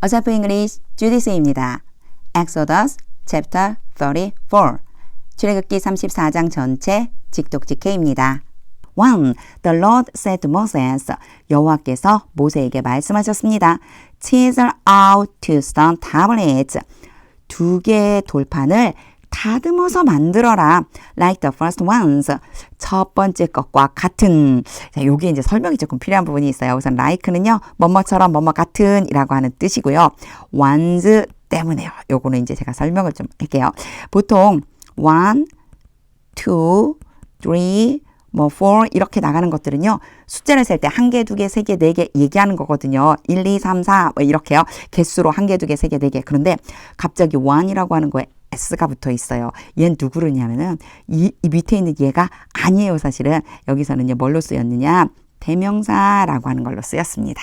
어차피 English 주디스입니다. Exodus chapter 34 출애굽기 34장 전체 직독직해입니다. 1. The Lord said to Moses 여호와께서 모세에게 말씀하셨습니다. Chisel out two stone tablets 두 개의 돌판을 다듬어서 만들어라. Like the first ones. 첫 번째 것과 같은. 자, 여기에 이제 설명이 조금 필요한 부분이 있어요. 우선 like는요, 뭐뭐처럼 뭐뭐 같은 이라고 하는 뜻이고요. ones 때문에요. 요거는 이제 제가 설명을 좀 할게요. 보통 1, 2, 3, 4 이렇게 나가는 것들은요. 숫자를 셀 때 1개, 2개, 3개, 4개 얘기하는 거거든요. 1, 2, 3, 4 이렇게요. 개수로 1개, 2개, 3개, 4개. 그런데 갑자기 1이라고 하는 거에 S가 붙어 있어요. 얘는 누구르냐면은 이 밑에 있는 얘가 아니에요. 사실은 여기서는요. 뭘로 쓰였느냐? 대명사라고 하는 걸로 쓰였습니다.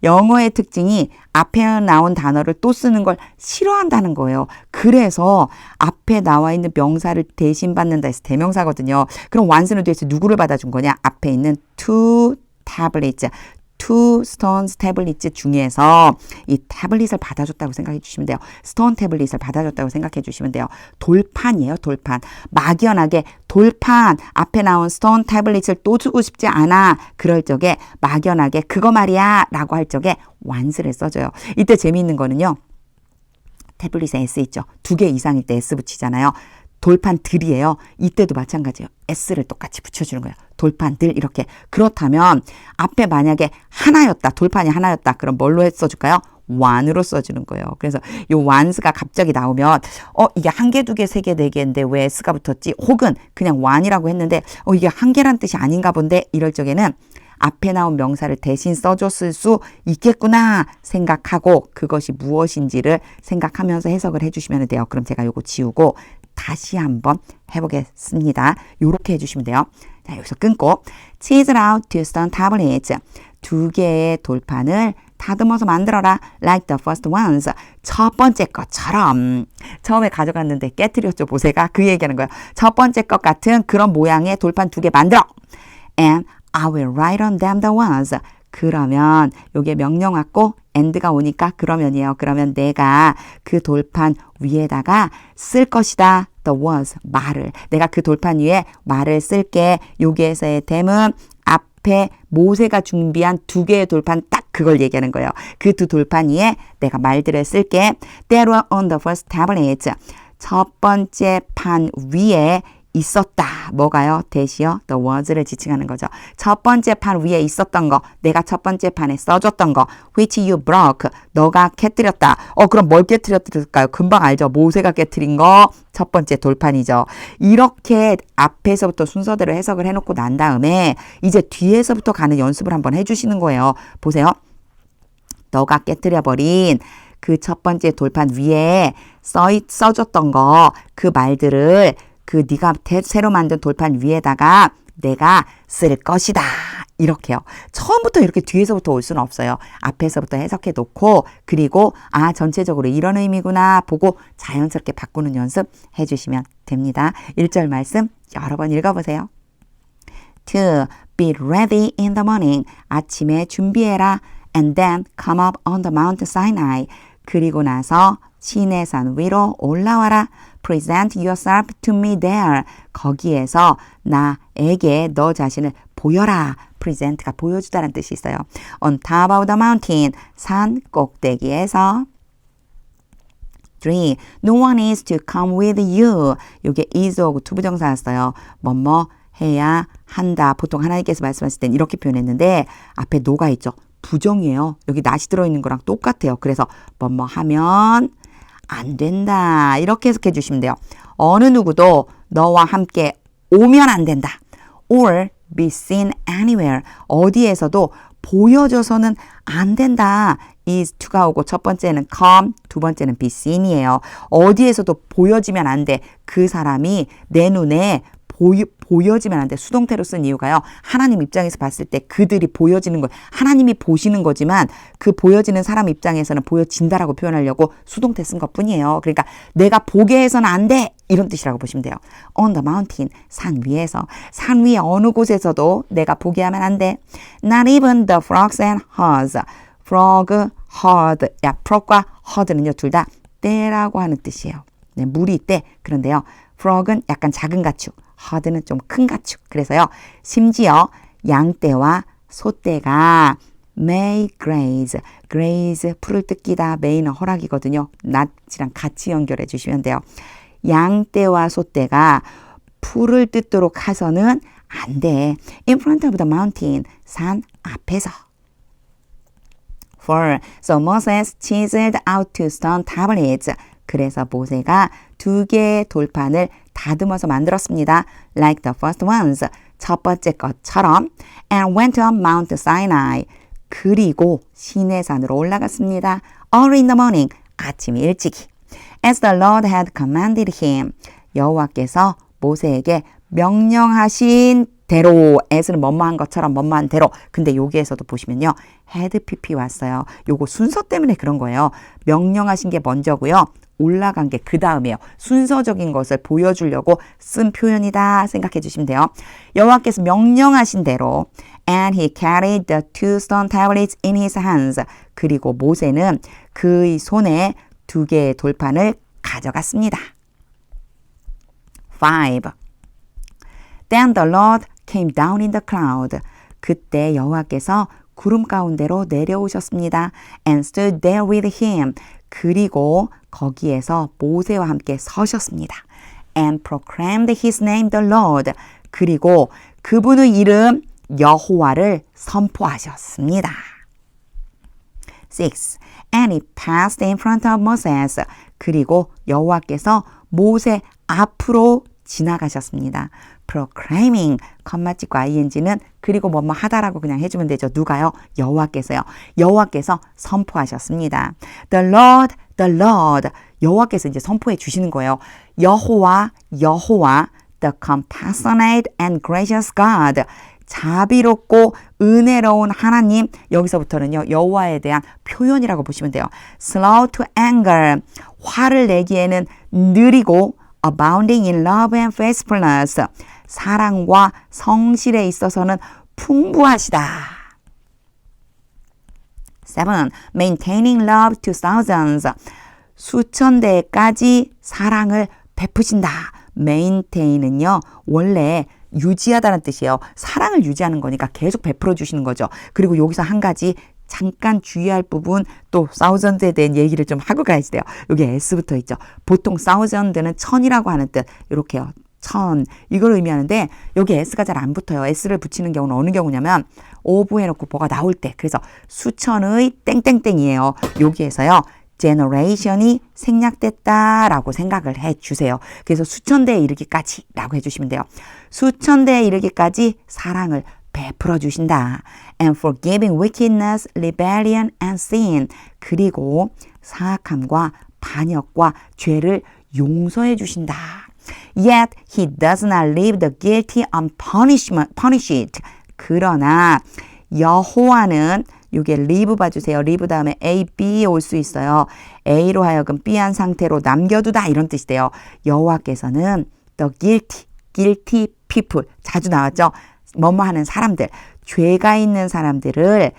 영어의 특징이 앞에 나온 단어를 또 쓰는 걸 싫어한다는 거예요. 그래서 앞에 나와 있는 명사를 대신 받는다 해서 대명사거든요. 그럼 완수는 도대체 누구를 받아준 거냐? 앞에 있는 two tablets, two stones tablets 중에서 이 태블릿을 받아줬다고 생각해 주시면 돼요. 스톤 태블릿을 받아줬다고 생각해 주시면 돼요. 돌판이에요. 돌판. 막연하게 돌판 앞에 나온 스톤 태블릿을 또 주고 싶지 않아. 그럴 적에 막연하게 그거 말이야 라고 할 적에 완스를 써줘요. 이때 재미있는 거는요. 태블릿에 S 있죠. 2개 이상일 때 S 붙이잖아요. 돌판들이에요. 이때도 마찬가지예요. S를 똑같이 붙여주는 거예요. 돌판들 이렇게. 그렇다면 앞에 만약에 하나였다. 돌판이 하나였다. 그럼 뭘로 써줄까요? one으로 써주는 거예요. 그래서 이 ones가 갑자기 나오면 이게 1개, 2개, 3개, 4개인데 왜 S가 붙었지? 혹은 그냥 one이라고 했는데 이게 1개란 뜻이 아닌가 본데 이럴 적에는 앞에 나온 명사를 대신 써줬을 수 있겠구나 생각하고 그것이 무엇인지를 생각하면서 해석을 해주시면 돼요. 그럼 제가 요거 지우고 다시 한번 해보겠습니다. 요렇게 해주시면 돼요. 자, 여기서 끊고 Chisel out two stone tablets 2개의 돌판을 다듬어서 만들어라. Like the first ones. 첫 번째 것처럼. 처음에 가져갔는데 깨트렸죠. 모세가 그 얘기하는 거예요. 첫 번째 것 같은 그런 모양의 돌판 2개 만들어. And I will write on them the ones. 그러면 요게 명령 왔고 and가 오니까 그러면이에요. 그러면 내가 그 돌판 위에다가 쓸 것이다. The words, 말을. 내가 그 돌판 위에 말을 쓸게. 여기에서의 댐은 앞에 모세가 준비한 2개의 돌판 딱 그걸 얘기하는 거예요. 그 2 돌판 위에 내가 말들을 쓸게. They were on the first tablet. 첫 번째 판 위에 있었다. 뭐가요? 대시요. The words를 지칭하는 거죠. 첫 번째 판 위에 있었던 거. 내가 첫 번째 판에 써줬던 거. Which you broke. 너가 깨뜨렸다. 그럼 뭘 깨뜨렸을까요? 금방 알죠. 모세가 깨뜨린 거 첫 번째 돌판이죠. 이렇게 앞에서부터 순서대로 해석을 해놓고 난 다음에 이제 뒤에서부터 가는 연습을 한번 해주시는 거예요. 보세요. 너가 깨뜨려버린 그 첫 번째 돌판 위에 써줬던 거. 그 말들을 그 네가 새로 만든 돌판 위에다가 내가 쓸 것이다. 이렇게요. 처음부터 이렇게 뒤에서부터 올 수는 없어요. 앞에서부터 해석해 놓고 그리고 전체적으로 이런 의미구나 보고 자연스럽게 바꾸는 연습 해주시면 됩니다. 1절 말씀 여러 번 읽어보세요. To be ready in the morning. 아침에 준비해라. And then come up on the Mount Sinai. 그리고 나서 시내산 위로 올라와라. Present yourself to me there. 거기에서 나에게 너 자신을 보여라. present가 보여주다라는 뜻이 있어요. On top of the mountain. 산 꼭대기에서. 3. No one is to come with you. 이게 is하고 투부정사였어요. 뭐뭐 해야 한다. 보통 하나님께서 말씀하실 땐 이렇게 표현했는데 앞에 no가 있죠. 부정이에요. 여기 not이 들어있는 거랑 똑같아요. 그래서 뭐뭐 하면 안 된다. 이렇게 해석해 주시면 돼요. 어느 누구도 너와 함께 오면 안 된다. Or be seen anywhere. 어디에서도 보여줘서는 안 된다. is to가 오고 첫 번째는 come, 두 번째는 be seen이에요. 어디에서도 보여지면 안 돼. 그 사람이 내 눈에 보여지면 안 돼. 수동태로 쓴 이유가요. 하나님 입장에서 봤을 때 그들이 보여지는 거, 하나님이 보시는 거지만 그 보여지는 사람 입장에서는 보여진다라고 표현하려고 수동태 쓴 것뿐이에요. 그러니까 내가 보게 해서는 안 돼. 이런 뜻이라고 보시면 돼요. On the mountain, 산 위에서. 산 위에 어느 곳에서도 내가 보게 하면 안 돼. Not even the frogs and hares. frog, herd. 야, frog과 herd는요, 둘 다 떼라고 하는 뜻이에요. 네, 물이 떼. 그런데요, frog은 약간 작은 가축, herd는 좀 큰 가축. 그래서요, 심지어 양떼와 소떼가 may graze. graze, 풀을 뜯기다. may는 허락이거든요. 낫이랑 같이 연결해 주시면 돼요. 양떼와 소떼가 풀을 뜯도록 해서는 안 돼. In front of the mountain. 산 앞에서. 4. So Moses chiseled out 2 stone tablets. 그래서 모세가 2개의 돌판을 다듬어서 만들었습니다. Like the first ones. 첫 번째 것처럼. And went up Mount Sinai. 그리고 시내산으로 올라갔습니다. Early in the morning. 아침 일찍이. As the Lord had commanded him. 여호와께서 모세에게 명령하신 대로. as는 뭐뭐한 것처럼 뭐뭐한 대로. 근데 여기에서도 보시면요. had pp 왔어요. 요거 순서 때문에 그런 거예요. 명령하신 게 먼저고요. 올라간 게 그 다음이에요. 순서적인 것을 보여주려고 쓴 표현이다 생각해 주시면 돼요. 여호와께서 명령하신 대로 and he carried the 2 stone tablets in his hands. 그리고 모세는 그의 손에 2개의 돌판을 가져갔습니다. 5. Then the Lord came down in the cloud. 그때 여호와께서 구름 가운데로 내려오셨습니다. And stood there with him. 그리고 거기에서 모세와 함께 서셨습니다. And proclaimed his name the Lord. 그리고 그분의 이름 여호와를 선포하셨습니다. 6. And he passed in front of Moses. 그리고 여호와께서 모세 앞으로 지나가셨습니다. proclaiming, 컴마 찍고 ing는 그리고 뭐뭐 하다라고 그냥 해주면 되죠. 누가요? 여호와께서요. 여호와께서 선포하셨습니다. The Lord, the Lord. 여호와께서 이제 선포해 주시는 거예요. 여호와, 여호와, the compassionate and gracious God. 자비롭고 은혜로운 하나님. 여기서부터는요. 여호와에 대한 표현이라고 보시면 돼요. slow to anger. 화를 내기에는 느리고 abounding in love and faithfulness. 사랑과 성실에 있어서는 풍부하시다. 7. Maintaining love to thousands. 수천 대까지 사랑을 베푸신다. maintain은요. 원래 유지하다는 뜻이에요. 사랑을 유지하는 거니까 계속 베풀어 주시는 거죠. 그리고 여기서 한 가지 잠깐 주의할 부분 또 thousands에 대한 얘기를 좀 하고 가야지 돼요. 여기 s부터 있죠. 보통 thousand는 천이라고 하는 뜻. 이렇게요. 천. 이걸 의미하는데 여기 s가 잘 안 붙어요. s를 붙이는 경우는 어느 경우냐면 of 해놓고 뭐가 나올 때. 그래서 수천의 땡땡땡이에요. 여기에서요. generation이 생략됐다라고 생각을 해주세요. 그래서 수천 대에 이르기까지 라고 해주시면 돼요. 수천 대에 이르기까지 사랑을 베풀어 주신다. And forgiving wickedness, rebellion, and sin. 그리고 사악함과 반역과 죄를 용서해 주신다. Yet he does not leave the guilty unpunished. 그러나 여호와는 이게 leave 봐주세요. leave 다음에 A, B 올 수 있어요. A로 하여금 B한 상태로 남겨두다 이런 뜻이 돼요. 여호와께서는 the guilty people 자주 나왔죠. 뭐뭐 하는 사람들, 죄가 있는 사람들을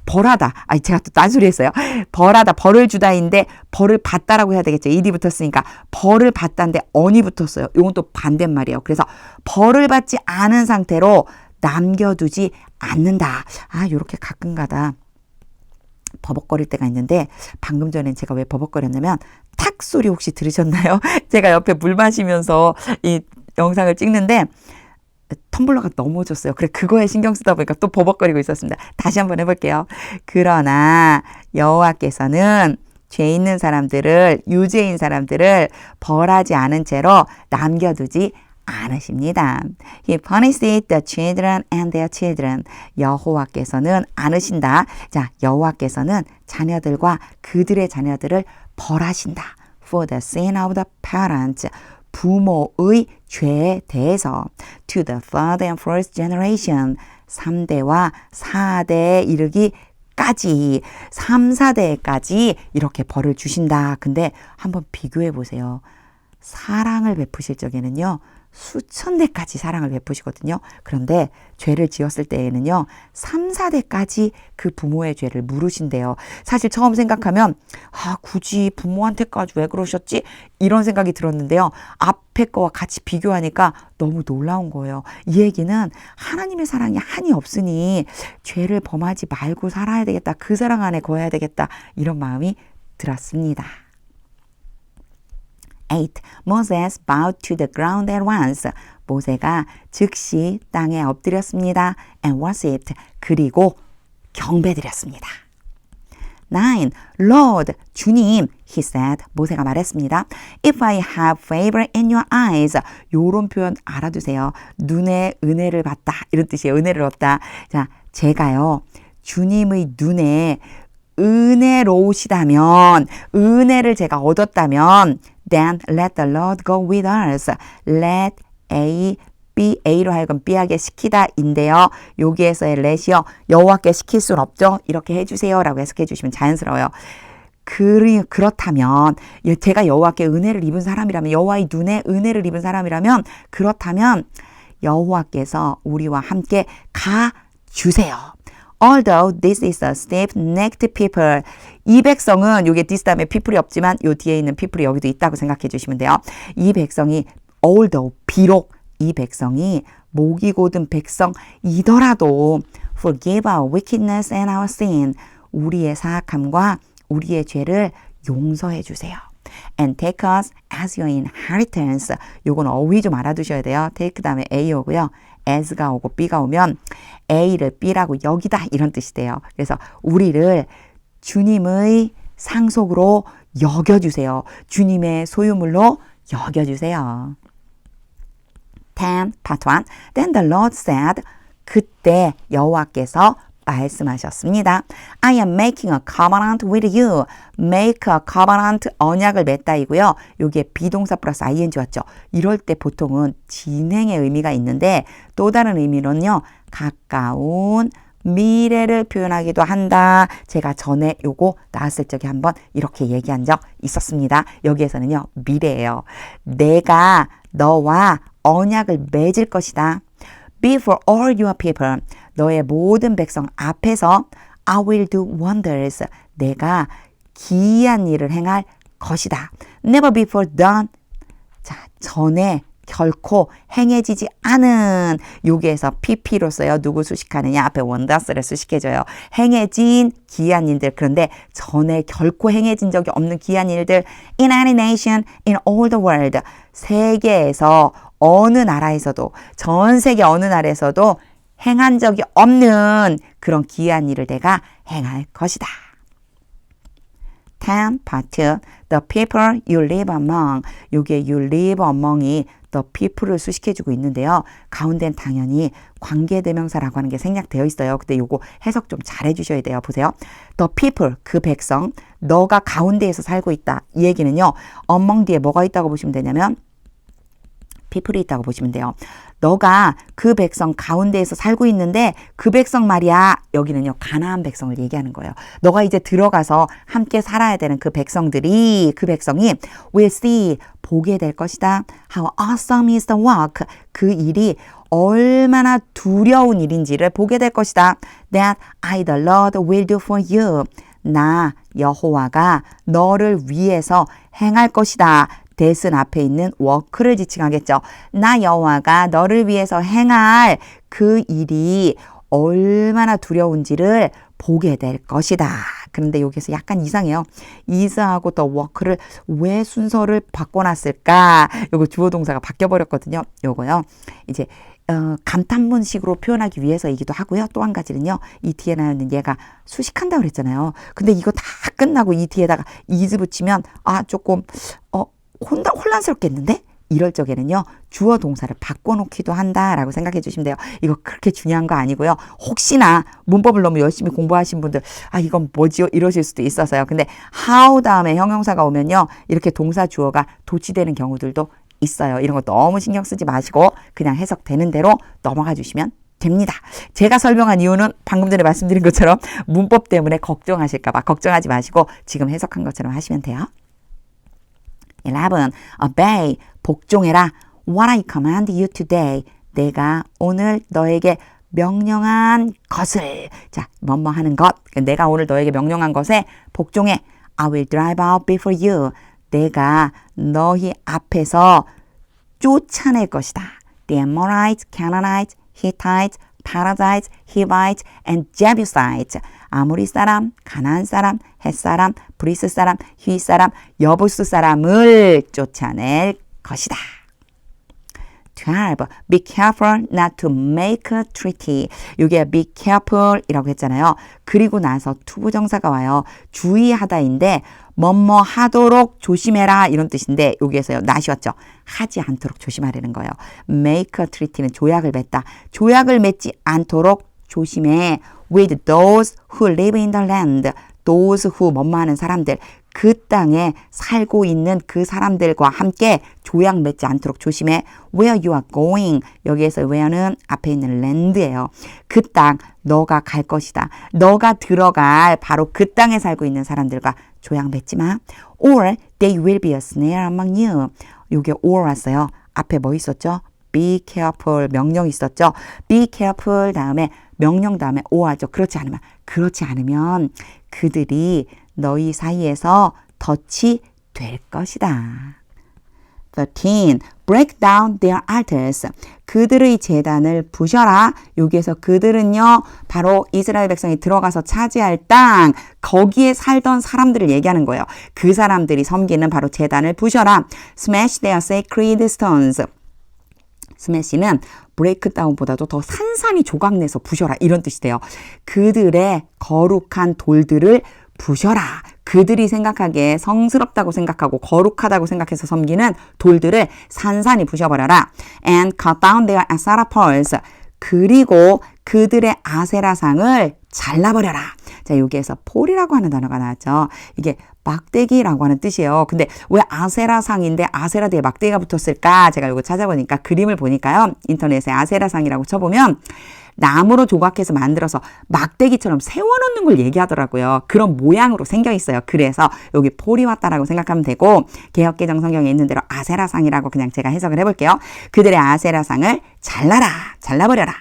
벌하다. 제가 또 딴소리 했어요. 벌하다, 벌을 주다인데 벌을 받다라고 해야 되겠죠. 이디 붙었으니까 벌을 받다인데 언이 붙었어요. 이건 또 반대말이에요. 그래서 벌을 받지 않은 상태로 남겨두지 않는다. 요렇게 가끔가다 버벅거릴 때가 있는데 방금 전엔 제가 왜 버벅거렸냐면 탁 소리 혹시 들으셨나요? 제가 옆에 물 마시면서 이 영상을 찍는데 텀블러가 넘어졌어요. 그래 그거에 신경 쓰다 보니까 또 버벅거리고 있었습니다. 다시 한번 해볼게요. 그러나 여호와께서는 죄 있는 사람들을 유죄인 사람들을 벌하지 않은 채로 남겨두지 않으십니다. He punished the children and their children. 여호와께서는 않으신다. 자, 여호와께서는 자녀들과 그들의 자녀들을 벌하신다. For the sin of the parents. 부모의 죄에 대해서 to the third and fourth generation 3대와 4대에 이르기까지 3, 4대까지 이렇게 벌을 주신다. 근데 한번 비교해 보세요. 사랑을 베푸실 적에는요. 수천 대까지 사랑을 베푸시거든요. 그런데 죄를 지었을 때에는요, 3, 4대까지 그 부모의 죄를 물으신대요. 사실 처음 생각하면 굳이 부모한테까지 왜 그러셨지? 이런 생각이 들었는데요. 앞에 거와 같이 비교하니까 너무 놀라운 거예요. 이 얘기는 하나님의 사랑이 한이 없으니 죄를 범하지 말고 살아야 되겠다. 그 사랑 안에 거해야 되겠다. 이런 마음이 들었습니다. 8. Moses bowed to the ground at once. 모세가 즉시 땅에 엎드렸습니다. And worshipped. 그리고 경배드렸습니다. 9. Lord, 주님, he said. 모세가 말했습니다. If I have favor in your eyes. 요런 표현 알아두세요. 눈에 은혜를 받다. 이런 뜻이에요. 은혜를 얻다. 자, 제가요, 주님의 눈에 은혜로우시다면, 은혜를 제가 얻었다면, then let the Lord go with us. Let A be A로 하여금 B하게 시키다인데요. 여기에서의 let이요. 여호와께 시킬 수는 없죠. 이렇게 해주세요. 라고 해석해 주시면 자연스러워요. 그렇다면 제가 여호와께 은혜를 입은 사람이라면, 여호와의 눈에 은혜를 입은 사람이라면, 그렇다면 여호와께서 우리와 함께 가주세요. Although this is a stiff-necked people. 이 백성은, 요게 this 다음에 people이 없지만 요 뒤에 있는 people이 여기도 있다고 생각해 주시면 돼요. 이 백성이 although, 비록 이 백성이 목이 곧은 백성이더라도 forgive our wickedness and our sin. 우리의 사악함과 우리의 죄를 용서해 주세요. And take us as your inheritance. 요건 어휘 좀 알아두셔야 돼요. take 다음에 A 오고요. as가 오고 B가 오면 A를 B라고 여기다 이런 뜻이 돼요. 그래서 우리를 주님의 상속으로 여겨주세요. 주님의 소유물로 여겨주세요. 10. Part 1. Then the Lord said. 그때 여호와께서 말씀하셨습니다. I am making a covenant with you. make a covenant, 언약을 맺다이고요. 여기에 비동사 플러스 ing 왔죠. 이럴 때 보통은 진행의 의미가 있는데 또 다른 의미로는요. 가까운 미래를 표현하기도 한다. 제가 전에 요거 나왔을 적에 한번 이렇게 얘기한 적 있었습니다. 여기에서는요. 미래예요. 내가 너와 언약을 맺을 것이다. Before all your people. 너의 모든 백성 앞에서 I will do wonders. 내가 기이한 일을 행할 것이다. Never before done. 자, 전에 결코 행해지지 않은, 여기에서 PP로서요. 누구 수식하느냐? 앞에 wonders를 수식해줘요. 행해진 기이한 일들. 그런데 전에 결코 행해진 적이 없는 기이한 일들. In any nation, in all the world. 세계에서 어느 나라에서도, 전 세계 어느 나라에서도 행한 적이 없는 그런 기이한 일을 내가 행할 것이다. 10. Part 2. The people you live among. 요게 you live among이 the people을 수식해주고 있는데요. 가운데는 당연히 관계대명사라고 하는 게 생략되어 있어요. 근데 요거 해석 좀 잘해주셔야 돼요. 보세요. The people, 그 백성, 너가 가운데에서 살고 있다. 이 얘기는요. among 뒤에 뭐가 있다고 보시면 되냐면 people이 있다고 보시면 돼요. 너가 그 백성 가운데에서 살고 있는데 그 백성 말이야. 여기는요. 가나안 백성을 얘기하는 거예요. 너가 이제 들어가서 함께 살아야 되는 그 백성이 will see, 보게 될 것이다. How awesome is the work. 그 일이 얼마나 두려운 일인지를 보게 될 것이다. That I the Lord will do for you. 나 여호와가 너를 위해서 행할 것이다. 대신 앞에 있는 워크를 지칭하겠죠. 나 여호와가 너를 위해서 행할 그 일이 얼마나 두려운지를 보게 될 것이다. 그런데 여기서 약간 이상해요. is하고 더 워크를 왜 순서를 바꿔놨을까? 요거 주어 동사가 바뀌어버렸거든요. 요거요. 이제 감탄문식으로 표현하기 위해서이기도 하고요. 또 한 가지는요. 이 뒤에 나오는 얘가 수식한다고 그랬잖아요. 근데 이거 다 끝나고 이 뒤에다가 is 붙이면 조금 혼란스럽겠는데? 이럴 적에는요. 주어 동사를 바꿔놓기도 한다라고 생각해 주시면 돼요. 이거 그렇게 중요한 거 아니고요. 혹시나 문법을 너무 열심히 공부하신 분들 이건 뭐지요? 이러실 수도 있어서요. 근데 how 다음에 형용사가 오면요. 이렇게 동사 주어가 도치되는 경우들도 있어요. 이런 거 너무 신경 쓰지 마시고 그냥 해석되는 대로 넘어가 주시면 됩니다. 제가 설명한 이유는 방금 전에 말씀드린 것처럼 문법 때문에 걱정하실까 봐 걱정하지 마시고 지금 해석한 것처럼 하시면 돼요. 11. Obey, 복종해라. what I command you today. 내가 오늘 너에게 명령한 것을. 자, 뭐뭐 하는 것. 내가 오늘 너에게 명령한 것에 복종해. I will drive out before you. 내가 너희 앞에서 쫓아낼 것이다. The Amorites, Canaanites, Hittites, Perizzites, Hivites, and Jebusites. 아모리 사람, 가나안 사람, 헷 사람, 브리스 사람, 휘 사람, 여부스 사람을 쫓아낼 것이다. 12. Be careful not to make a treaty. 이게 be careful 이라고 했잖아요. 그리고 나서 투부정사가 와요. 주의하다인데 뭐뭐 하도록 조심해라 이런 뜻인데 여기에서요. not이 왔죠. 하지 않도록 조심하라는 거예요. make a treaty는 조약을 맺다. 조약을 맺지 않도록 조심해. with those who live in the land. those who 뭐뭐 하는 사람들. 그 땅에 살고 있는 그 사람들과 함께 조약 맺지 않도록 조심해. Where you are going. 여기에서 where는 앞에 있는 land예요. 그 땅, 너가 갈 것이다. 너가 들어갈 바로 그 땅에 살고 있는 사람들과 조약 맺지 마. Or they will be a snare among you. 이게 or 왔어요. 앞에 뭐 있었죠? Be careful 명령 있었죠? Be careful 다음에 명령 다음에 or 하죠. 그렇지 않으면 그들이 너희 사이에서 덫이 될 것이다. 13. Break down their altars. 그들의 제단을 부셔라. 여기에서 그들은요. 바로 이스라엘 백성이 들어가서 차지할 땅. 거기에 살던 사람들을 얘기하는 거예요. 그 사람들이 섬기는 바로 제단을 부셔라. Smash their sacred stones. 스매시는 브레이크다운보다도 더 산산이 조각내서 부셔라. 이런 뜻이 돼요. 그들의 거룩한 돌들을 부셔라. 그들이 생각하기에 성스럽다고 생각하고 거룩하다고 생각해서 섬기는 돌들을 산산히 부셔버려라. And cut down their Asherah poles. 그리고 그들의 아세라상을 잘라버려라. 자, 여기에서 폴이라고 하는 단어가 나왔죠. 이게 막대기라고 하는 뜻이에요. 근데 왜 아세라상인데 아세라 뒤에 막대기가 붙었을까? 제가 이거 찾아보니까 그림을 보니까요. 인터넷에 아세라상이라고 쳐보면 나무로 조각해서 만들어서 막대기처럼 세워놓는 걸 얘기하더라고요. 그런 모양으로 생겨 있어요. 그래서 여기 폴이 왔다라고 생각하면 되고 개역개정 성경에 있는 대로 아세라상이라고 그냥 제가 해석을 해볼게요. 그들의 아세라상을 잘라버려라.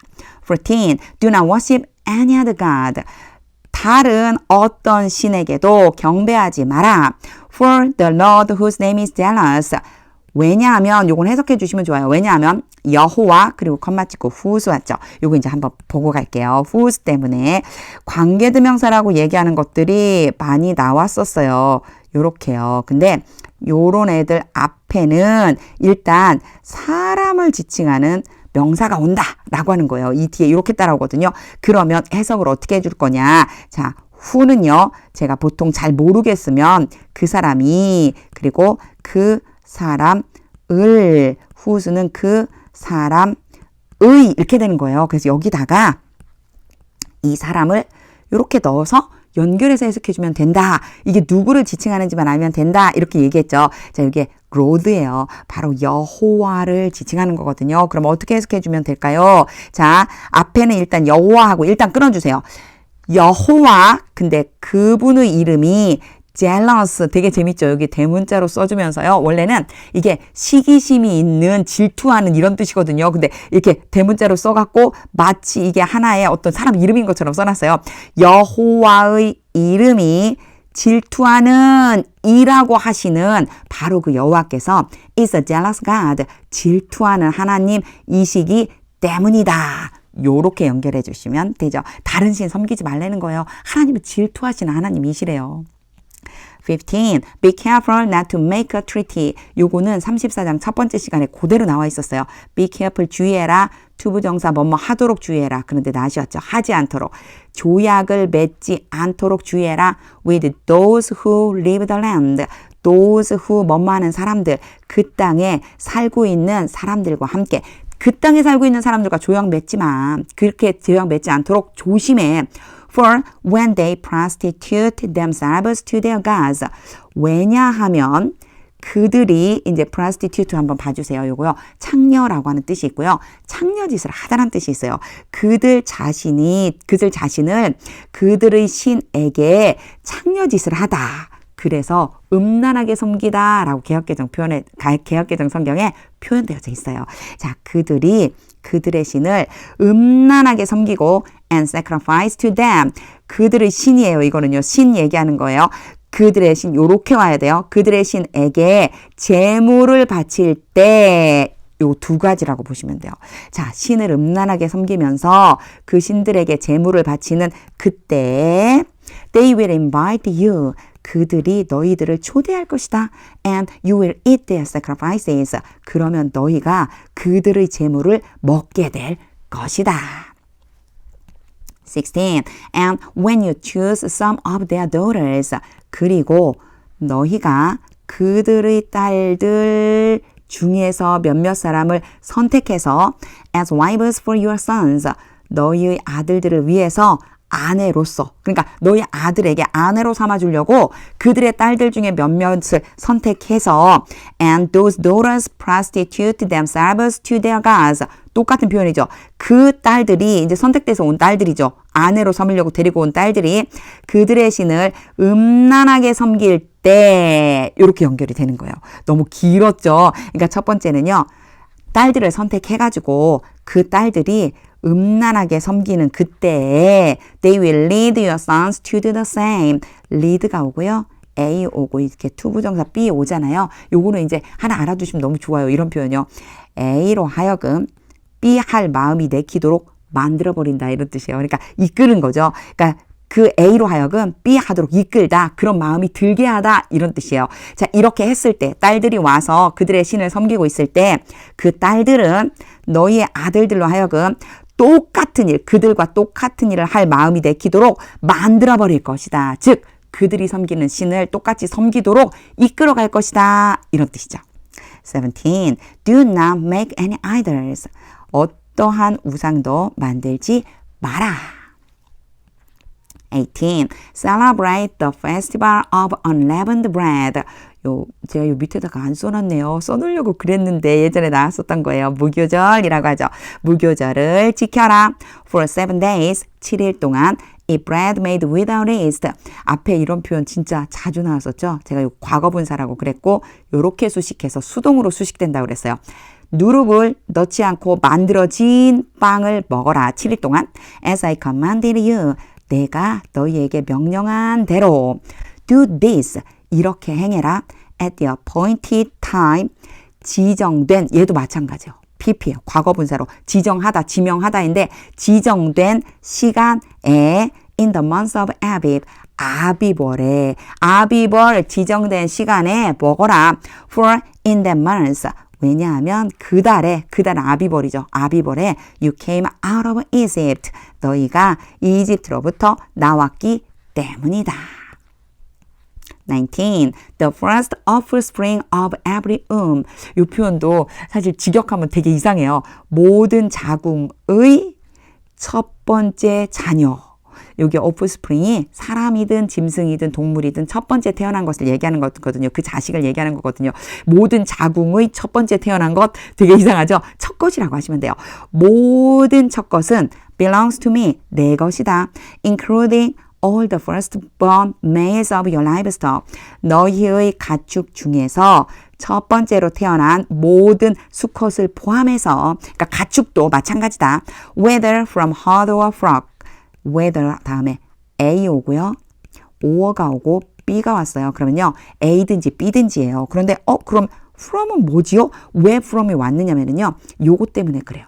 14. Do not worship any other god. 다른 어떤 신에게도 경배하지 마라. For the Lord whose name is jealous. 왜냐하면 요건 해석해 주시면 좋아요. 왜냐하면 여호와 그리고 컴마 찍고 whose 왔죠. 요거 이제 한번 보고 갈게요. whose 때문에 관계대명사라고 얘기하는 것들이 많이 나왔었어요. 요렇게요. 근데 요런 애들 앞에는 일단 사람을 지칭하는 명사가 온다 라고 하는 거예요. 이 뒤에 이렇게 따라오거든요. 그러면 해석을 어떻게 해줄 거냐. 자, who는요. 제가 보통 잘 모르겠으면 그 사람이 그리고 그 사람을 whose는 그 사람의 이렇게 되는 거예요. 그래서 여기다가 이 사람을 이렇게 넣어서 연결해서 해석해주면 된다. 이게 누구를 지칭하는지만 알면 된다. 이렇게 얘기했죠. 자, 이게 로드예요. 바로 여호와를 지칭하는 거거든요. 그럼 어떻게 해석해주면 될까요? 자, 앞에는 일단 여호와하고 일단 끊어주세요. 여호와, 근데 그분의 이름이 jealous 되게 재밌죠. 여기 대문자로 써주면서요. 원래는 이게 시기심이 있는 질투하는 이런 뜻이거든요. 근데 이렇게 대문자로 써갖고 마치 이게 하나의 어떤 사람 이름인 것처럼 써놨어요. 여호와의 이름이 질투하는 이라고 하시는 바로 그 여호와께서 is a jealous God. 질투하는 하나님이시기 때문이다. 요렇게 연결해 주시면 되죠. 다른 신 섬기지 말라는 거예요. 하나님은 질투하시는 하나님이시래요. 15. Be careful not to make a treaty. 요거는 34장 첫 번째 시간에 그대로 나와 있었어요. Be careful 주의해라. 투부정사 뭐뭐 하도록 주의해라. 그런데 나시였죠. 하지 않도록. 조약을 맺지 않도록 주의해라. With those who live the land. those who 뭐뭐 하는 사람들. 그 땅에 살고 있는 사람들과 함께. 그 땅에 살고 있는 사람들과 조약 맺지 마. 그렇게 조약 맺지 않도록 조심해. For when they prostitute themselves to their gods. 왜냐하면 그들이 이제 prostitute 한번 봐주세요. 요거요. 창녀라고 하는 뜻이 있고요. 창녀짓을 하다라는 뜻이 있어요. 그들 자신을 그들의 신에게 창녀짓을 하다. 그래서 음란하게 섬기다 라고 개역개정 성경에 표현되어져 있어요. 자, 그들의 신을 음란하게 섬기고 and sacrifice to them. 그들의 신이에요. 이거는요. 신 얘기하는 거예요. 그들의 신, 요렇게 와야 돼요. 그들의 신에게 제물을 바칠 때 요 두 가지라고 보시면 돼요. 자, 신을 음란하게 섬기면서 그 신들에게 제물을 바치는 그때 they will invite you. 그들이 너희들을 초대할 것이다. And you will eat their sacrifices. 그러면 너희가 그들의 제물을 먹게 될 것이다. 16. And when you choose some of their daughters. 그리고 너희가 그들의 딸들 중에서 몇몇 사람을 선택해서 as wives for your sons. 너희의 아들들을 위해서 아내로서, 그러니까 너희 아들에게 아내로 삼아주려고 그들의 딸들 중에 몇몇을 선택해서 and those daughters prostitute themselves to their gods. 똑같은 표현이죠. 그 딸들이 이제 선택돼서 온 딸들이죠. 아내로 삼으려고 데리고 온 딸들이 그들의 신을 음란하게 섬길 때 이렇게 연결이 되는 거예요. 너무 길었죠. 그러니까 첫 번째는요. 딸들을 선택해가지고 그 딸들이 음란하게 섬기는 그때에 they will lead your sons to do the same. lead가 오고요. A 오고 이렇게 투부정사 B 오잖아요. 요거는 이제 하나 알아두시면 너무 좋아요. 이런 표현이요. A로 하여금 B 할 마음이 내키도록 만들어버린다 이런 뜻이에요. 그러니까 이끄는 거죠. 그러니까 그 A로 하여금 B 하도록 이끌다. 그런 마음이 들게 하다. 이런 뜻이에요. 자, 이렇게 했을 때 딸들이 와서 그들의 신을 섬기고 있을 때 그 딸들은 너희의 아들들로 하여금 똑같은 일, 그들과 똑같은 일을 할 마음이 내키도록 만들어버릴 것이다. 즉, 그들이 섬기는 신을 똑같이 섬기도록 이끌어갈 것이다. 이런 뜻이죠. 17. Do not make any idols. 어떠한 우상도 만들지 마라. 18. Celebrate the festival of unleavened bread. 제가 요 밑에다가 안 써놨네요. 써놓으려고 그랬는데 예전에 나왔었던 거예요. 무교절이라고 하죠. 무교절을 지켜라. For 7 days, 7일 동안 eat bread made without yeast. 앞에 이런 표현 진짜 자주 나왔었죠. 제가 요 과거분사라고 그랬고 요렇게 수식해서 수동으로 수식된다고 그랬어요. 누룩을 넣지 않고 만들어진 빵을 먹어라. 7일 동안. As I commanded you. 내가 너희에게 명령한 대로. Do this. 이렇게 행해라. At the appointed time. 지정된, 얘도 마찬가지요. PP예요. 과거분사로. 지정하다, 지명하다인데 지정된 시간에 in the month of Abib. 아비벌에. 아비벌 지정된 시간에 먹어라. For in that month. 왜냐하면 그 달은 아비벌이죠. 아비벌에 you came out of Egypt. 너희가 이집트로부터 나왔기 때문이다. 19. The first offspring of every womb. 이 표현도 사실 직역하면 되게 이상해요. 모든 자궁의 첫 번째 자녀. 여기 offspring이 사람이든 짐승이든 동물이든 첫 번째 태어난 것을 얘기하는 거거든요. 그 자식을 얘기하는 거거든요. 모든 자궁의 첫 번째 태어난 것 되게 이상하죠? 첫 것이라고 하시면 돼요. 모든 첫 것은 belongs to me. 내 것이다. Including all the firstborn males of your livestock. 너희의 가축 중에서 첫 번째로 태어난 모든 수컷을 포함해서, 그러니까 가축도 마찬가지다. Whether from herd or flock. whether 다음에 A 오고요. or가 오고 B가 왔어요. 그러면요. A든지 B든지예요. 그런데 그럼 from은 뭐지요? 왜 from이 왔느냐면요. 요거 때문에 그래요.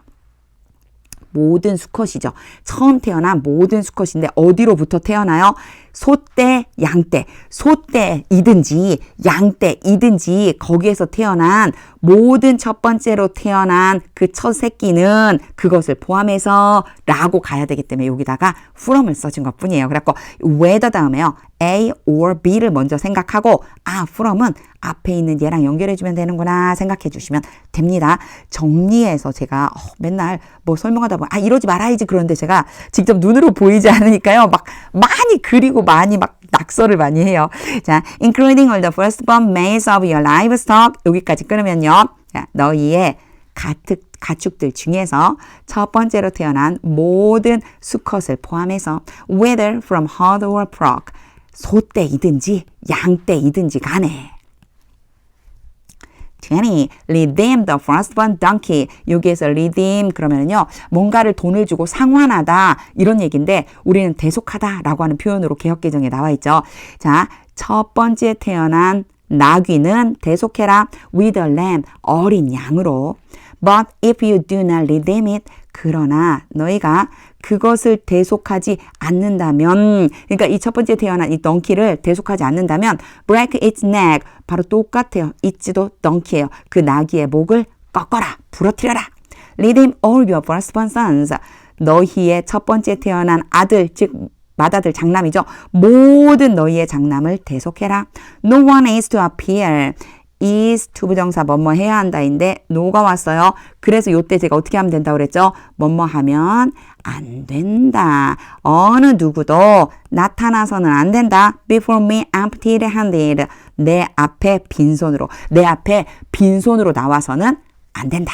모든 수컷이죠. 처음 태어난 모든 수컷인데 어디로부터 태어나요? 소떼, 양떼. 소떼이든지 양떼이든지 거기에서 태어난 모든 첫 번째로 태어난 그 첫 새끼는 그것을 포함해서 라고 가야 되기 때문에 여기다가 from을 써준 것 뿐이에요. 그래갖고 whether 다음에요. A or B를 먼저 생각하고 from은 앞에 있는 얘랑 연결해주면 되는구나 생각해 주시면 됩니다. 정리해서 제가 맨날 뭐 설명하다 보면 이러지 말아야지 그런데 제가 직접 눈으로 보이지 않으니까요. 막 많이 그리고 많이 막 낙서를 많이 해요. 자, including all the firstborn males of your livestock. 여기까지 끊으면요. 자, 너희의 가축들 중에서 첫 번째로 태어난 모든 수컷을 포함해서 whether from herd or flock. 소떼이든지 양떼이든지 간에. 20. Redeem the firstborn donkey. 여기에서 redeem 그러면은요, 뭔가를 돈을 주고 상환하다 이런 얘기인데 우리는 대속하다라고 하는 표현으로 개역개정에 나와 있죠. 자, 첫 번째 태어난 나귀는 대속해라. With a lamb, 어린 양으로. But if you do not redeem it, 그러나 너희가 그것을 대속하지 않는다면, 그러니까 이 첫 번째 태어난 이 덩키를 대속하지 않는다면 break its neck, 바로 똑같아요. it도 덩키예요. 그 나귀의 목을 꺾어라, 부러뜨려라. Redeem all your firstborn sons. 너희의 첫 번째 태어난 아들, 즉 맏아들 장남이죠. 모든 너희의 장남을 대속해라. No one is to appear. is 투부정사 뭐뭐 해야 한다인데 no가 왔어요. 그래서 요때 제가 어떻게 하면 된다고 그랬죠? 뭐뭐 하면 안 된다. 어느 누구도 나타나서는 안 된다. Before me empty-handed. 내 앞에 빈손으로. 내 앞에 빈손으로 나와서는 안 된다.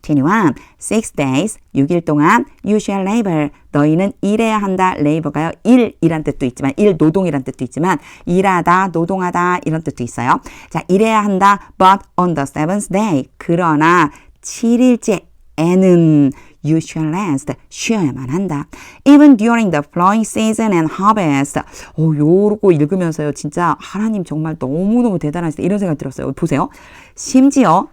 21. 6 days, 6일 동안 you shall labor. 너희는 일해야 한다. labor가요. 일이란 뜻도 있지만, 일 노동이란 뜻도 있지만, 일하다, 노동하다 이런 뜻도 있어요. 자, 일해야 한다. But on the seventh day. 그러나 7일째에는 you shall rest. 쉬어야만 한다. Even during the plowing season and harvest. 요거 읽으면서요. 진짜 하나님 정말 너무너무 대단하시다. 이런 생각 들었어요. 보세요. 심지어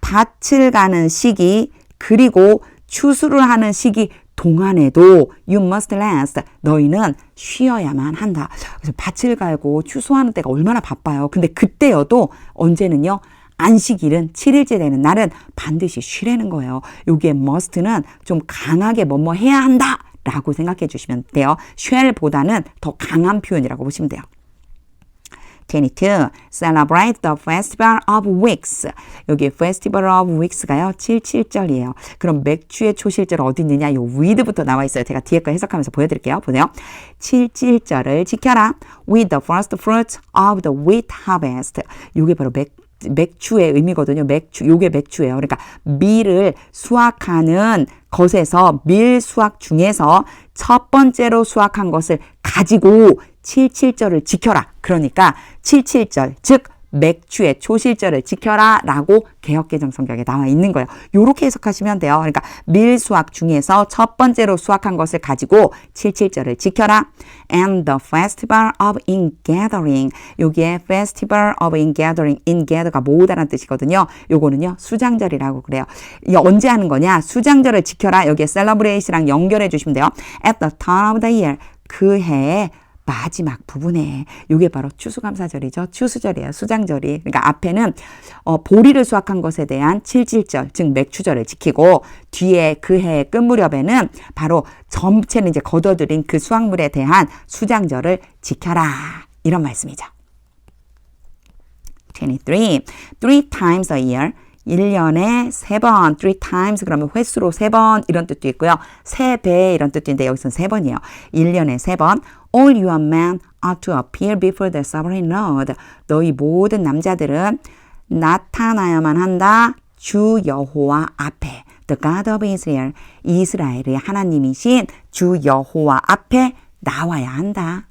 밭을 가는 시기 그리고 추수를 하는 시기 동안에도 you must rest. 너희는 쉬어야만 한다. 그래서 밭을 갈고 추수하는 때가 얼마나 바빠요. 근데 그때여도 언제는요. 안식일은 7일째 되는 날은 반드시 쉬라는 거예요. 여기에 must는 좀 강하게 뭐뭐 해야 한다 라고 생각해 주시면 돼요. shall보다는 더 강한 표현이라고 보시면 돼요. 22. Celebrate the Festival of Weeks. 여기 Festival of Weeks가요. 7.7절이에요. 그럼 맥주의 초실절 어디 있느냐? 요 with부터 나와 있어요. 제가 뒤에 거 해석하면서 보여드릴게요. 보세요. 7.7절을 지켜라. With the first fruits of the wheat harvest. 요게 바로 맥주의 의미거든요. 요게 맥주예요. 그러니까 밀을 수확하는 것에서 밀 수확 중에서 첫 번째로 수확한 것을 가지고 7.7절을 지켜라. 그러니까 7.7절, 즉 맥주의 초실절을 지켜라 라고 개역개정 성경에 나와 있는 거예요. 요렇게 해석하시면 돼요. 그러니까 밀 수확 중에서 첫 번째로 수확한 것을 가지고 7.7절을 지켜라. And the festival of ingathering. 여기에 festival of ingathering, ingather가 모으다라는 뜻이거든요. 요거는요 수장절이라고 그래요. 이게 언제 하는 거냐? 수장절을 지켜라. 여기에 celebrate랑 연결해 주시면 돼요. At the turn of the year. 그 해에 마지막 부분에 이게 바로 추수감사절이죠. 추수절이에요. 수장절이. 그러니까 앞에는 보리를 수확한 것에 대한 7.7절, 즉 맥추절을 지키고 뒤에 그 해의 끝 무렵에는 바로 전체는 이제 거둬들인 그 수확물에 대한 수장절을 지켜라. 이런 말씀이죠. 23. 3 times a year. 1년에 3번, 3 times 그러면 횟수로 3번 이런 뜻도 있고요. 3배 이런 뜻도 있는데 여기서는 3번이에요. 1년에 3번. All your men are to appear before the sovereign Lord. 너희 모든 남자들은 나타나야만 한다. 주 여호와 앞에. The God of Israel. 이스라엘의 하나님이신 주 여호와 앞에 나와야 한다.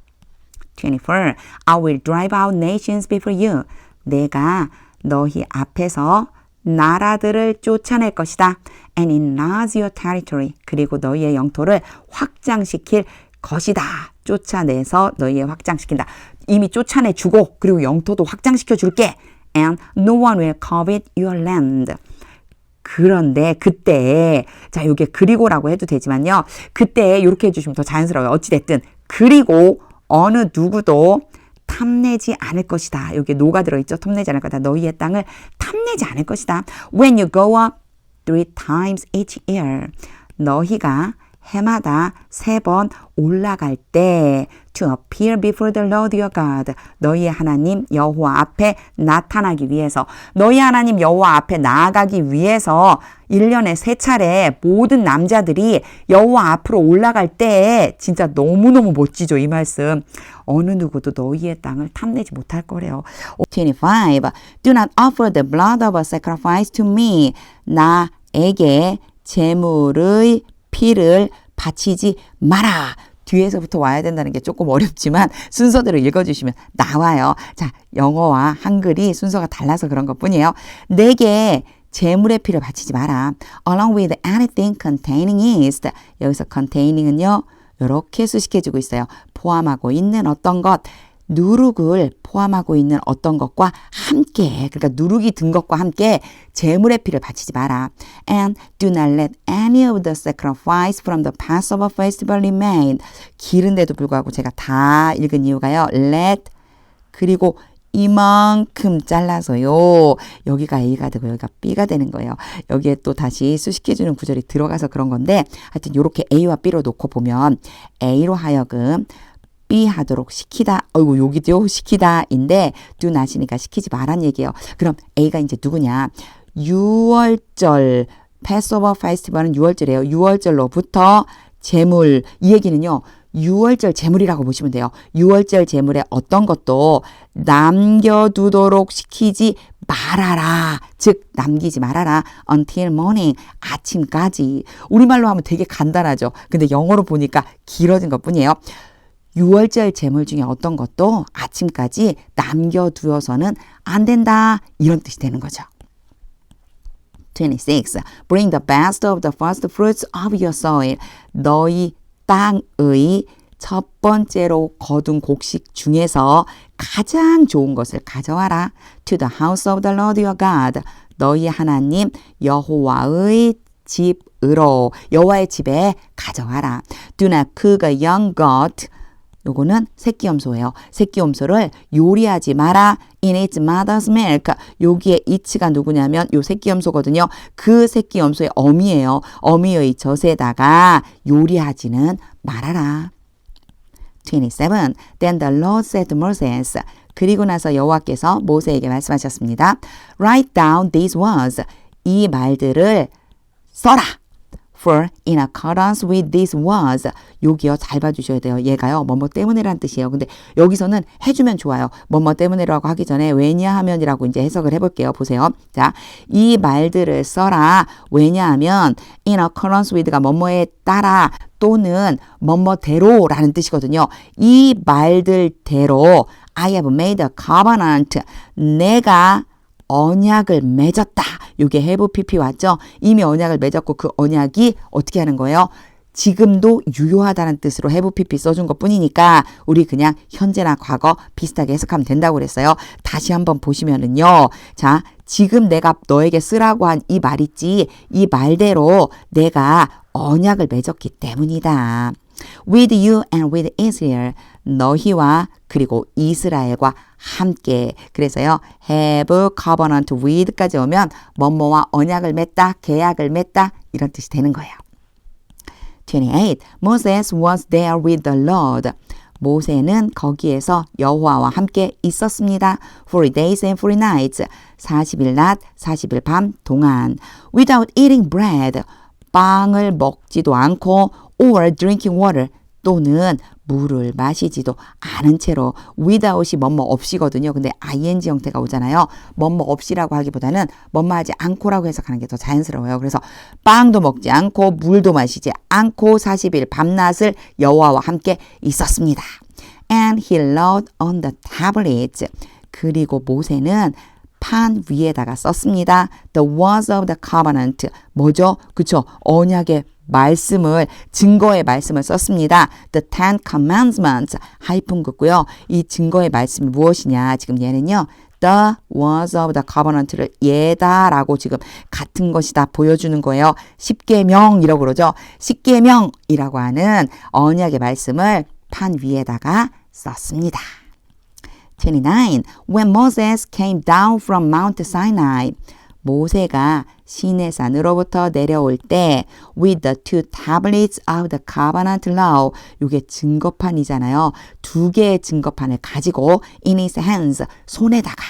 24. I will drive out nations before you. 내가 너희 앞에서 나라들을 쫓아낼 것이다. And enlarge your territory. 그리고 너희의 영토를 확장시킬 것이다. 쫓아내서 너희의 확장시킨다. 이미 쫓아내주고 그리고 영토도 확장시켜 줄게. And no one will covet your land. 그런데 그때 자 이게 그리고라고 해도 되지만요. 그때 이렇게 해주시면 더 자연스러워요. 어찌됐든 그리고 어느 누구도 탐내지 않을 것이다. 여기에 노가 들어있죠. 탐내지 않을 거다. 너희의 땅을 탐내지 않을 것이다. When you go up 3 times each year. 너희가 해마다 3번 올라갈 때 to appear before the Lord your God. 너희의 하나님 여호와 앞에 나타나기 위해서 너희 하나님 여호와 앞에 나아가기 위해서 1년에 3차례 모든 남자들이 여호와 앞으로 올라갈 때 진짜 너무너무 멋지죠. 이 말씀. 어느 누구도 너희의 땅을 탐내지 못할 거래요. 25. Do not offer the blood of a sacrifice to me. 나에게 제물의 피를 바치지 마라. 뒤에서부터 와야 된다는 게 조금 어렵지만 순서대로 읽어주시면 나와요. 자, 영어와 한글이 순서가 달라서 그런 것뿐이에요. 내게 재물의 피를 바치지 마라. Along with anything containing yeast. 여기서 containing은요. 이렇게 수식해주고 있어요. 포함하고 있는 어떤 것. 누룩을 포함하고 있는 어떤 것과 함께, 그러니까 누룩이 든 것과 함께 제물의 피를 바치지 마라. And do not let any of the sacrifice from the Passover festival remain. 길은데도 불구하고 제가 다 읽은 이유가요. let 그리고 이만큼 잘라서요. 여기가 A가 되고 여기가 B가 되는 거예요. 여기에 또 다시 수식해주는 구절이 들어가서 그런 건데 하여튼 이렇게 A와 B로 놓고 보면 A로 하여금 B 하도록 시키다. 어이구 여기도 시키다인데 do not이니까 시키지 말란 얘기예요. 그럼 A가 이제 누구냐? 6월절 패스오버 페스티벌은 6월절이에요. 6월절로부터 제물 이 얘기는요. 6월절 제물이라고 보시면 돼요. 6월절 제물에 어떤 것도 남겨두도록 시키지 말아라. 즉 남기지 말아라. until morning. 아침까지. 우리말로 하면 되게 간단하죠. 근데 영어로 보니까 길어진 것뿐이에요. 6월절 제물 중에 어떤 것도 아침까지 남겨두어서는 안 된다. 이런 뜻이 되는 거죠. 26. Bring the best of the first fruits of your soil. 너희 땅의 첫 번째로 거둔 곡식 중에서 가장 좋은 것을 가져와라. To the house of the Lord your God. 너희 하나님 여호와의 집으로 여호와의 집에 가져와라. Do not cook a young goat. 요거는 새끼염소예요. 새끼염소를 요리하지 마라. In its mother's milk. 여기에 it가 누구냐면 요 새끼염소거든요. 그 새끼염소의 어미예요. 어미의 젖에다가 요리하지는 말아라. 27. Then the Lord said to Moses. 그리고 나서 여호와께서 모세에게 말씀하셨습니다. Write down these words. 이 말들을 써라. For in accordance with these words. 여기요 잘 봐주셔야 돼요. 얘가요 뭐뭐 때문에란 뜻이에요. 근데 여기서는 해주면 좋아요. 뭐뭐 때문에라고 하기 전에 왜냐하면이라고 이제 해석을 해볼게요. 보세요. 자, 이 말들을 써라. 왜냐하면 in accordance with가 뭐뭐에 따라 또는 뭐뭐대로라는 뜻이거든요. 이 말들대로 I have made a covenant. 내가 언약을 맺었다. 이게 have pp 왔죠. 이미 언약을 맺었고 그 언약이 어떻게 하는 거예요? 지금도 유효하다는 뜻으로 have pp 써준 것 뿐이니까 우리 그냥 현재나 과거 비슷하게 해석하면 된다고 그랬어요. 다시 한번 보시면은요. 자, 지금 내가 너에게 쓰라고 한 이 말 있지. 이 말대로 내가 언약을 맺었기 때문이다. With you and with Israel. 너희와 그리고 이스라엘과 함께. 그래서요. have covenant with까지 오면 뭐뭐와 언약을 맺다, 계약을 맺다 이런 뜻이 되는 거예요. 28. Moses was there with the Lord. 모세는 거기에서 여호와와 함께 있었습니다. 40 days and 40 nights. 40일 낮, 40일 밤 동안. Without eating bread. 빵을 먹지도 않고 or drinking water. 또는 물을 마시지도 않은 채로 without이 뭐뭐 없이거든요. 근데 ing 형태가 오잖아요. 뭐뭐 없이라고 하기보다는 뭐뭐 하지 않고라고 해석하는 게 더 자연스러워요. 그래서 빵도 먹지 않고 물도 마시지 않고 40일 밤낮을 여호와와 함께 있었습니다. And he wrote on the tablets. 그리고 모세는 판 위에다가 썼습니다. The words of the covenant. 뭐죠? 그쵸? 언약의 말씀을 증거의 말씀을 썼습니다. The Ten Commandments 하이픈 긋고요. 이 증거의 말씀이 무엇이냐? 지금 얘는요. The words of the covenant를 얘다라고 지금 같은 것이다 보여주는 거예요. 십계명이라고 그러죠. 십계명이라고 하는 언약의 말씀을 판 위에다가 썼습니다. 29. When Moses came down from Mount Sinai. 모세가 시내산으로부터 내려올 때 with the two tablets of the covenant law. 이게 증거판이잖아요. 두 개의 증거판을 가지고 in his hands. 손에다가.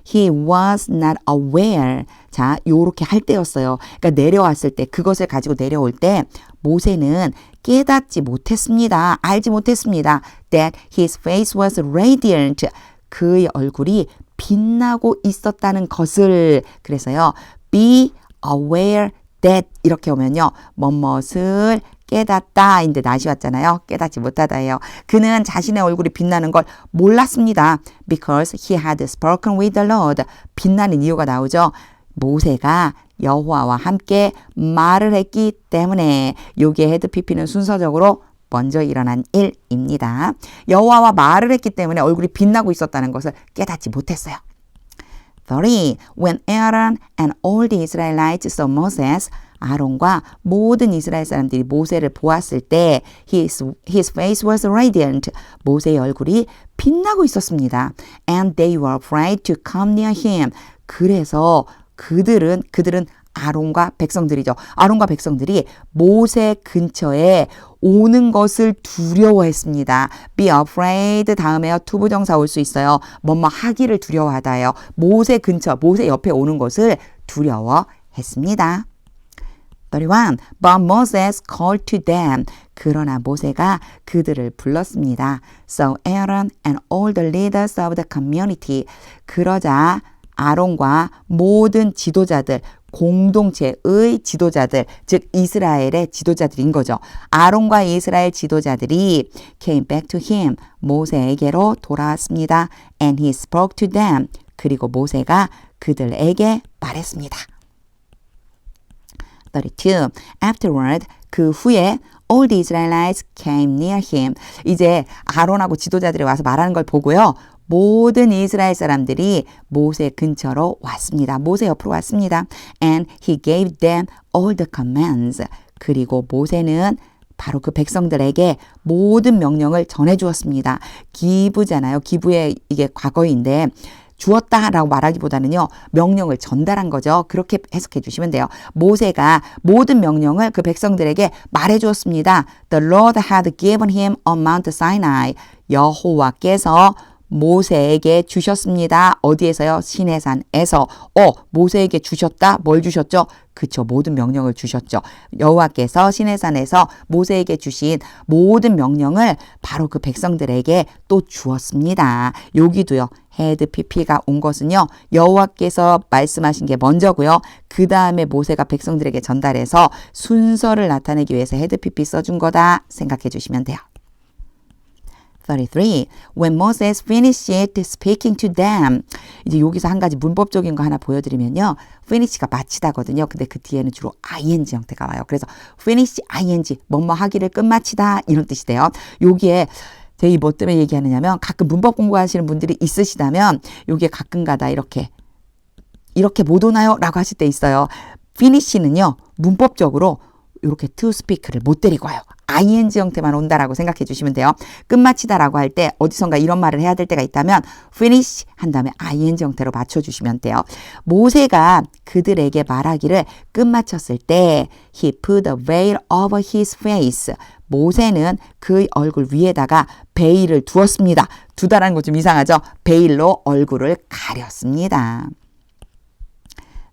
He was not aware. 자, 요렇게 할 때였어요. 그러니까 내려왔을 때 그것을 가지고 내려올 때 모세는 깨닫지 못했습니다. 알지 못했습니다. That his face was radiant. 그의 얼굴이 빛나고 있었다는 것을. 그래서요. Be aware that 이렇게 오면요. 뭐뭇을 깨닫다인데 낫이 왔잖아요. 깨닫지 못하다예요. 그는 자신의 얼굴이 빛나는 걸 몰랐습니다. Because he had spoken with the Lord. 빛나는 이유가 나오죠. 모세가 여호와와 함께 말을 했기 때문에 여기에 헤드 PP는 순서적으로 먼저 일어난 일입니다. 여호와와 말을 했기 때문에 얼굴이 빛나고 있었다는 것을 깨닫지 못했어요. 30. When Aaron and all the Israelites saw Moses, 아론과 모든 이스라엘 사람들이 모세를 보았을 때 his face was radiant. 모세의 얼굴이 빛나고 있었습니다. And they were afraid to come near him. 그래서 그들은 아론과 백성들이죠. 아론과 백성들이 모세 근처에 오는 것을 두려워했습니다. Be afraid 다음에요. 투부정사 올 수 있어요. 뭐뭐 하기를 두려워하다예요. 모세 근처, 모세 옆에 오는 것을 두려워했습니다. 31. But Moses called to them. 그러나 모세가 그들을 불렀습니다. So Aaron and all the leaders of the community. 그러자 아론과 모든 지도자들, 공동체의 지도자들, 즉 이스라엘의 지도자들인 거죠. 아론과 이스라엘 지도자들이 came back to him. 모세에게로 돌아왔습니다. And he spoke to them. 그리고 모세가 그들에게 말했습니다. 32. Afterward, 그 후에 all the Israelites came near him. 이제 아론하고 지도자들이 와서 말하는 걸 보고요. 모든 이스라엘 사람들이 모세 근처로 왔습니다. 모세 옆으로 왔습니다. And he gave them all the commands. 그리고 모세는 바로 그 백성들에게 모든 명령을 전해주었습니다. 기부잖아요. 기부의 이게 과거인데 주었다라고 말하기보다는요. 명령을 전달한 거죠. 그렇게 해석해 주시면 돼요. 모세가 모든 명령을 그 백성들에게 말해 주었습니다. The Lord had given him on Mount Sinai. 여호와께서 모세에게 주셨습니다. 어디에서요? 시내산에서. 모세에게 주셨다. 뭘 주셨죠? 그쵸. 모든 명령을 주셨죠. 여호와께서 시내산에서 모세에게 주신 모든 명령을 바로 그 백성들에게 또 주었습니다. 여기도요. 헤드 PP가 온 것은요. 여호와께서 말씀하신 게 먼저고요. 그 다음에 모세가 백성들에게 전달해서 순서를 나타내기 위해서 헤드 PP 써준 거다 생각해 주시면 돼요. 33. When Moses finished speaking to them. 이제 여기서 한 가지 문법적인 거 하나 보여드리면요. finish가 마치다거든요. 근데 그 뒤에는 주로 ing 형태가 와요. 그래서 finish ing, 뭐뭐 하기를 끝마치다 이런 뜻이 돼요. 여기에 제가 뭐 때문에 얘기하느냐면 가끔 문법 공부하시는 분들이 있으시다면 여기에 가끔가다 이렇게 못 오나요? 라고 하실 때 있어요. finish는요. 문법적으로 이렇게 to speak를 못 데리고 와요. ing 형태만 온다라고 생각해 주시면 돼요. 끝마치다라고 할 때 어디선가 이런 말을 해야 될 때가 있다면 finish 한 다음에 ing 형태로 맞춰주시면 돼요. 모세가 그들에게 말하기를 끝마쳤을 때 he put a veil over his face. 모세는 그 얼굴 위에다가 베일을 두었습니다. 두다라는 거 좀 이상하죠? 베일로 얼굴을 가렸습니다.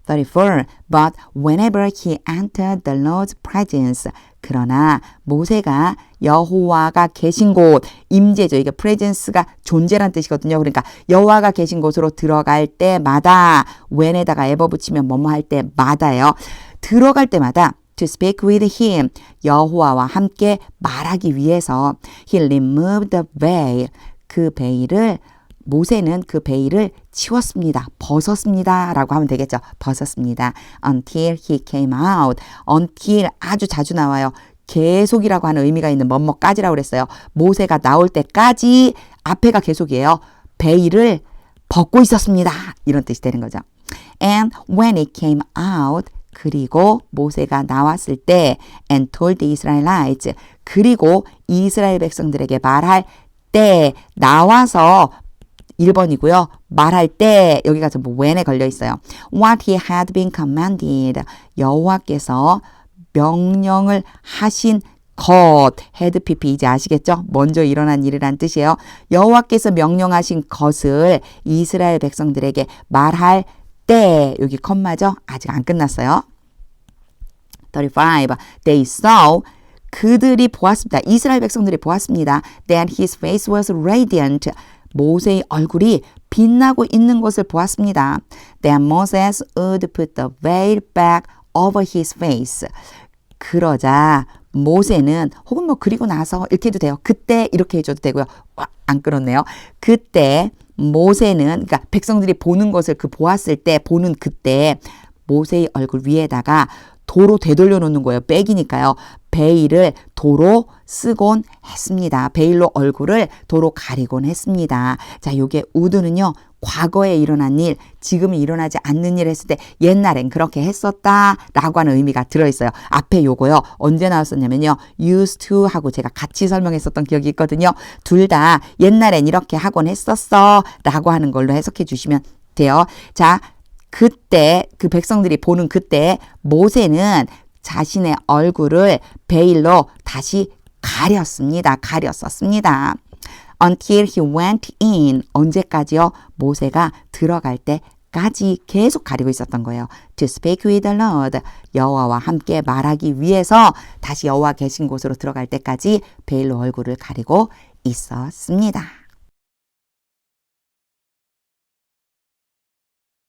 34. But whenever he entered the Lord's presence. 그러나 모세가 여호와가 계신 곳, 임재죠. 이게 presence가 존재란 뜻이거든요. 그러니까 여호와가 계신 곳으로 들어갈 때마다 when에다가 ever 붙이면 뭐뭐 할 때마다요. 들어갈 때마다 to speak with him. 여호와와 함께 말하기 위해서 he removed the veil. 그 베일을 모세는 그 베일을 치웠습니다. 벗었습니다. 라고 하면 되겠죠. 벗었습니다. Until he came out. Until 아주 자주 나와요. 계속이라고 하는 의미가 있는 뭐뭐까지라고 그랬어요. 모세가 나올 때까지 앞에가 계속이에요. 베일을 벗고 있었습니다. 이런 뜻이 되는 거죠. And when it came out. 그리고 모세가 나왔을 때 and told the Israelites. 그리고 이스라엘 백성들에게 말할 때 나와서 1번이고요. 말할 때 여기가 전부 when에 걸려 있어요. What he had been commanded. 여호와께서 명령을 하신 것. 헤드 PP 이제 아시겠죠? 먼저 일어난 일이란 뜻이에요. 여호와께서 명령하신 것을 이스라엘 백성들에게 말할 때 여기 컴마죠? 아직 안 끝났어요. 35. They saw. 그들이 보았습니다. 이스라엘 백성들이 보았습니다. That his face was radiant. 모세의 얼굴이 빛나고 있는 것을 보았습니다. Then Moses would put the veil back over his face. 그러자 모세는 혹은 뭐 그리고 나서 이렇게 해도 돼요. 그때 이렇게 해줘도 되고요. 안 끌었네요. 그때 모세는 그러니까 백성들이 보는 것을 보았을 때 보는 그때 모세의 얼굴 위에다가 도로 되돌려 놓는 거예요. 백이니까요. 베일을 도로 쓰곤 했습니다. 베일로 얼굴을 도로 가리곤 했습니다. 자, 요게 우드는요. 과거에 일어난 일, 지금은 일어나지 않는 일 했을 때 옛날엔 그렇게 했었다라고 하는 의미가 들어있어요. 앞에 요거요. 언제 나왔었냐면요. used to 하고 제가 같이 설명했었던 기억이 있거든요. 둘 다 옛날엔 이렇게 하곤 했었어 라고 하는 걸로 해석해 주시면 돼요. 자, 그때 그 백성들이 보는 그때 모세는 자신의 얼굴을 베일로 다시 가렸습니다. 가렸었습니다. Until he went in. 언제까지요? 모세가 들어갈 때까지 계속 가리고 있었던 거예요. To speak with the Lord. 여호와와 함께 말하기 위해서 다시 여호와 계신 곳으로 들어갈 때까지 베일로 얼굴을 가리고 있었습니다.